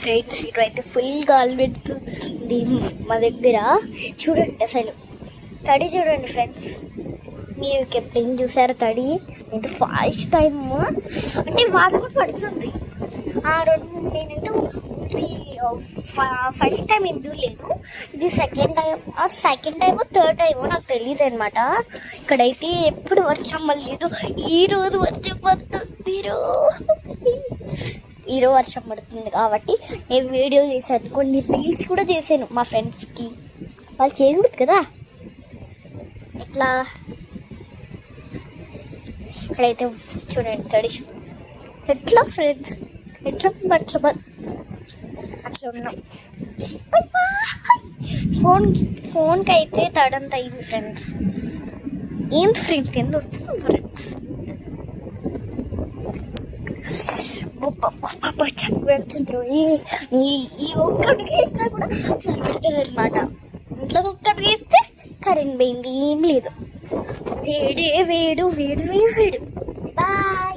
Friends ఇక్కడైతే full గాలి పెడుతుంది మా దగ్గర. చూడండి అసలు తడి చూడండి ఫ్రెండ్స్. మీరు ఎప్పుడేం చూసారు తడి? అంటే ఫస్ట్ టైమ్ అంటే వాటర్ కూడా పడుతుంది. నేనంటే ఫస్ట్ టైం ఏం చూడలేదు, ఇది సెకండ్ టైం థర్డ్ టైం నాకు తెలియదు అనమాట. ఇక్కడైతే ఎప్పుడు వర్షం పడలేదు, ఈరోజు వర్షం పడుతుంది. ఈరోజు వర్షం పడుతుంది కాబట్టి నేను వీడియో చేశాను, కొన్ని రీల్స్ కూడా చేశాను మా ఫ్రెండ్స్కి. వాళ్ళు చేయకూడదు కదా ఇట్లా. ఇక్కడైతే చూడండి తడి ఎట్లా ఫ్రెండ్స్, ఎట్లా అట్లా ఉన్నాం. ఫోన్కి అయితే తడంత అయింది ఫ్రెండ్స్. ఏం ఫ్రెండ్స్ ఎందుకు వస్తుంది ఫ్రెండ్స్? పెడుతుంటారు ఈ ఒక్కడికి వేసినా కూడా చలి పెడుతుంది అనమాట. ఇంట్లో ఒక్కడికి వేస్తే కరెంట్ పోయింది, ఏం లేదు. వేడే వేడు వేడు వేడు వేడు. బాయ్.